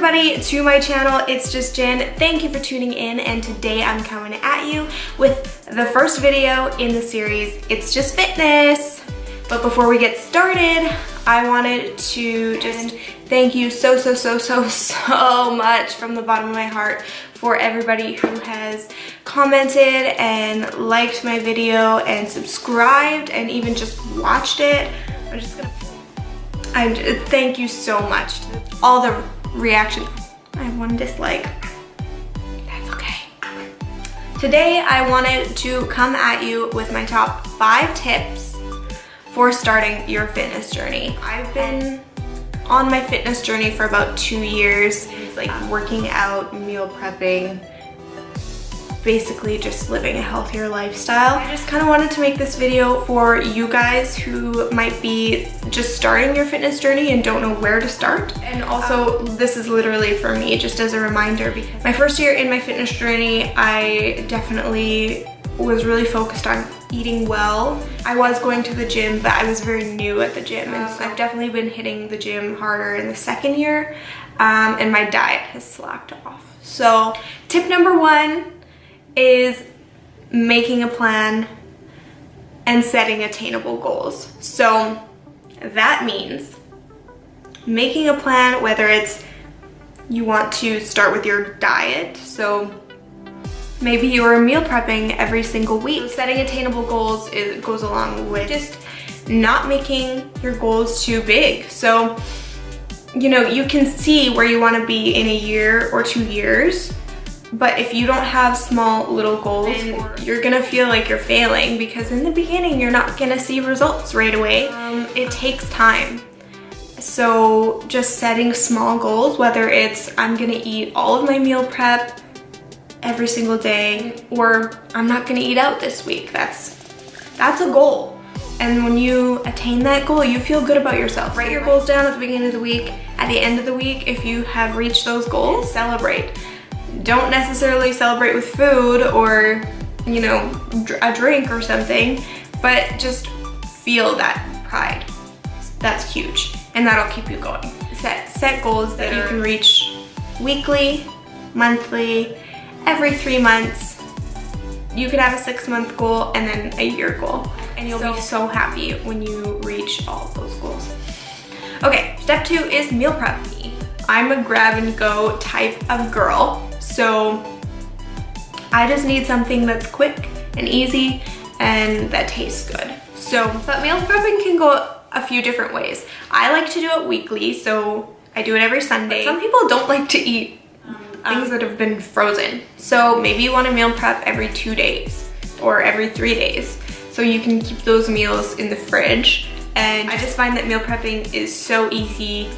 everybody to my channel. It's just Jen. Thank you for tuning in, and today I'm coming at you with the first video in the series, It's Just Fitness. But before we get started, I wanted to just thank you so much from the bottom of my heart for everybody who has commented and liked my video and subscribed and even just watched it. Thank you so much. All the reactions. I have one dislike. That's okay. Today I wanted to come at you with my top 5 tips for starting your fitness journey. I've been on my fitness journey for about 2 years, like working out, meal prepping, basically just living a healthier lifestyle. I just kind of wanted to make this video for you guys who might be just starting your fitness journey and don't know where to start. And also, this is literally for me, just as a reminder, because my first year in my fitness journey, I definitely was really focused on eating well. I was going to the gym, but I was very new at the gym, and so I've definitely been hitting the gym harder in the second year, and my diet has slacked off. So tip number 1 is making a plan and setting attainable goals. So that means making a plan, whether it's you want to start with your diet, so maybe you're meal prepping every single week. So setting attainable goals goes along with just not making your goals too big. So, you know, you can see where you want to be in a year or 2 years, but if you don't have small little goals, then you're gonna feel like you're failing, because in the beginning you're not gonna see results right away. It takes time. So just setting small goals, whether it's I'm gonna eat all of my meal prep every single day, or I'm not gonna eat out this week. That's a goal. And when you attain that goal, you feel good about yourself. Write your goals down at the beginning of the week. At the end of the week, if you have reached those goals, celebrate. Don't necessarily celebrate with food or, you know, a drink or something, but just feel that pride. That's huge, and that'll keep you going. Set goals that you can reach weekly, monthly, every 3 months. You could have a 6-month goal and then a year goal, and you'll be so happy when you reach all of those goals. Okay, step 2 is meal prep. I'm a grab and go type of girl, so I just need something that's quick and easy and that tastes good. But meal prepping can go a few different ways. I like to do it weekly, so I do it every Sunday. But some people don't like to eat things that have been frozen. So maybe you want to meal prep every 2 days or every 3 days, so you can keep those meals in the fridge. And I just find that meal prepping is so easy.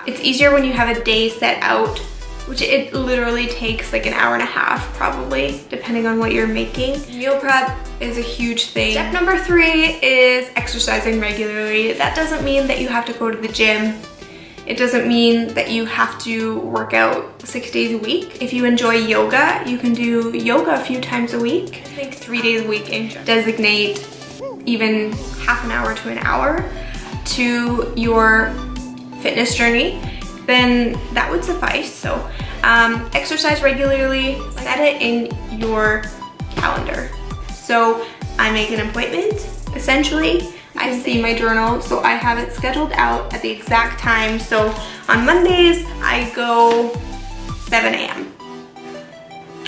It's easier when you have a day set out, which it literally takes like an hour and a half probably, depending on what you're making. Meal prep is a huge thing. Step number 3 is exercising regularly. That doesn't mean that you have to go to the gym. It doesn't mean that you have to work out 6 days a week. If you enjoy yoga, you can do yoga a few times a week. I think 3 days a week. Designate even half an hour to an hour to your fitness journey, then that would suffice. So exercise regularly, set it in your calendar. So I make an appointment, essentially. I see my journal, so I have it scheduled out at the exact time. So on Mondays, I go 7 a.m.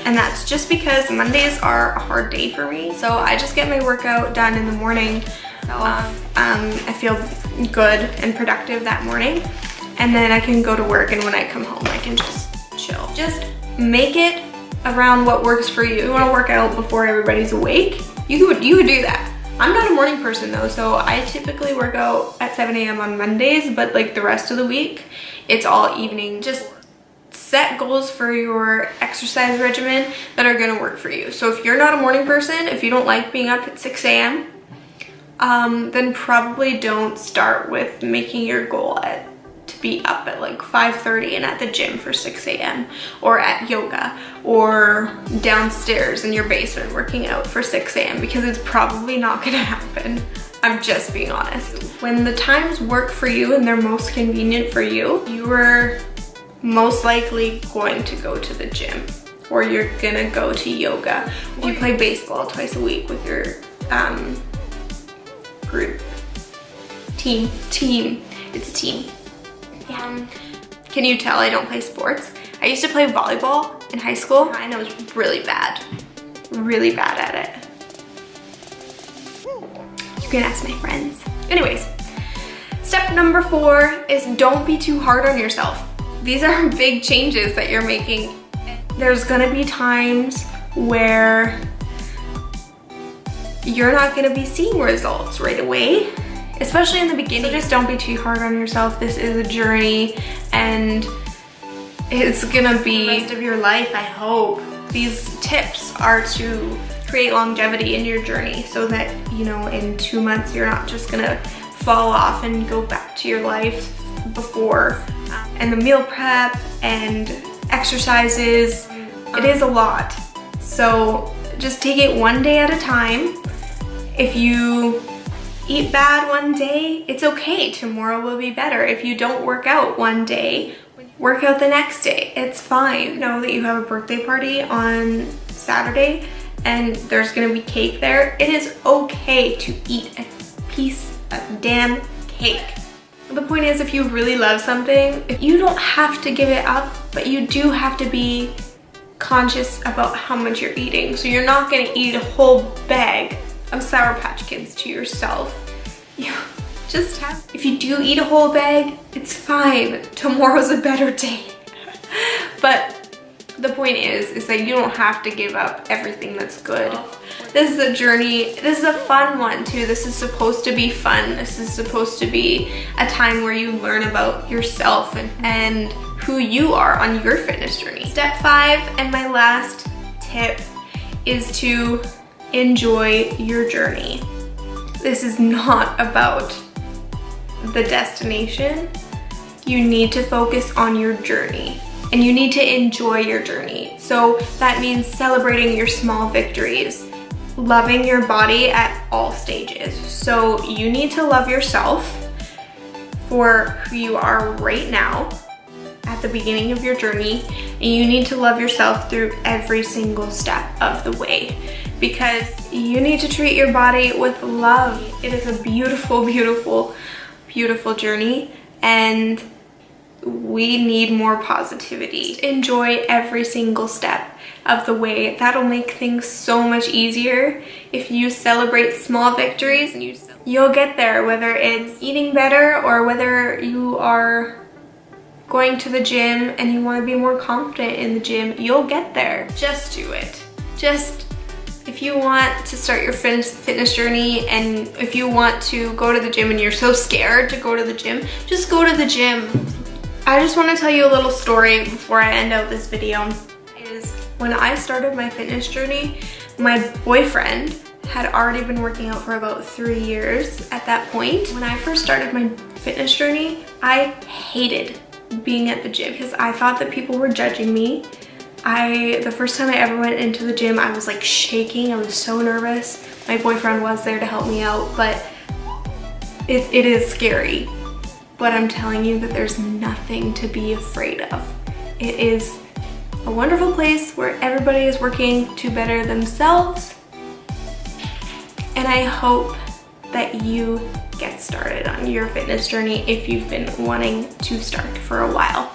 And that's just because Mondays are a hard day for me. So I just get my workout done in the morning. So I feel good and productive that morning. And then I can go to work, and when I come home, I can just chill. Just make it around what works for you. If you want to work out before everybody's awake, you could do that. I'm not a morning person though, so I typically work out at 7 a.m. on Mondays, but like the rest of the week, it's all evening. Just set goals for your exercise regimen that are gonna work for you. So if you're not a morning person, if you don't like being up at 6 a.m., then probably don't start with making your goal to be up at like 5:30 and at the gym for 6 a.m. or at yoga or downstairs in your basement working out for 6 a.m. because it's probably not gonna happen. I'm just being honest. When the times work for you and they're most convenient for you, you are most likely going to go to the gym, or you're gonna go to yoga. If you play baseball twice a week with your group. Team. It's a team. Yeah. Can you tell I don't play sports? I used to play volleyball in high school and I was really bad at it. You can ask my friends. Anyways, step number 4 is don't be too hard on yourself. These are big changes that you're making. There's gonna be times where you're not gonna be seeing results right away, especially in the beginning. So just don't be too hard on yourself. This is a journey and it's gonna be the rest of your life, I hope. These tips are to create longevity in your journey so that, you know, in 2 months you're not just gonna fall off and go back to your life before. And the meal prep and exercises, it is a lot. So just take it one day at a time. If you eat bad one day, it's okay. Tomorrow will be better. If you don't work out one day, work out the next day. It's fine. Know that you have a birthday party on Saturday and there's gonna be cake there. It is okay to eat a piece of damn cake. The point is, if you really love something, you don't have to give it up, but you do have to be conscious about how much you're eating. So you're not gonna eat a whole bag of Sour Patch Kids to yourself. You just have, if you do eat a whole bag, it's fine. Tomorrow's a better day. But the point is that you don't have to give up everything that's good. This is a journey. This is a fun one too. This is supposed to be fun. This is supposed to be a time where you learn about yourself and who you are on your fitness journey. Step 5 and my last tip is to enjoy your journey. This is not about the destination. You need to focus on your journey and you need to enjoy your journey. So that means celebrating your small victories, loving your body at all stages. So you need to love yourself for who you are right now at the beginning of your journey, and you need to love yourself through every single step of the way, because you need to treat your body with love. It is a beautiful, beautiful, beautiful journey, and we need more positivity. Enjoy every single step of the way. That'll make things so much easier. If you celebrate small victories, you'll get there, whether it's eating better or whether you are going to the gym and you want to be more confident in the gym, you'll get there. Just do it. If you want to start your fitness journey and if you want to go to the gym and you're so scared to go to the gym, just go to the gym. I just want to tell you a little story before I end out this video. When I started my fitness journey, my boyfriend had already been working out for about 3 years at that point. When I first started my fitness journey, I hated being at the gym because I thought that people were judging me. The first time I ever went into the gym, I was like shaking. I was so nervous. My boyfriend was there to help me out, but it is scary. But I'm telling you that there's nothing to be afraid of. It is a wonderful place where everybody is working to better themselves. And I hope that you get started on your fitness journey if you've been wanting to start for a while.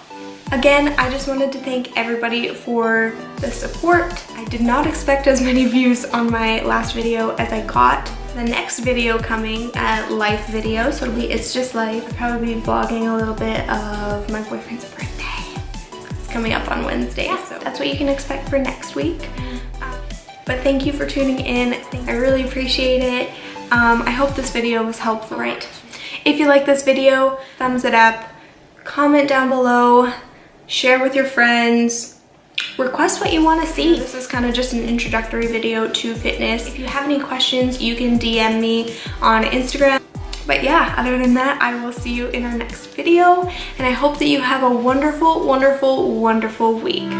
Again, I just wanted to thank everybody for the support. I did not expect as many views on my last video as I got. The next video coming, a life video, so it'll be It's Just Life. I'll probably be vlogging a little bit of my boyfriend's birthday. It's coming up on Wednesday, so that's what you can expect for next week. But thank you for tuning in. I really appreciate it. I hope this video was helpful, right? If you like this video, thumbs it up, comment down below, share with your friends, request what you want to see. This is kind of just an introductory video to fitness. If you have any questions, you can DM me on Instagram. But yeah, other than that, I will see you in our next video, and I hope that you have a wonderful, wonderful, wonderful week.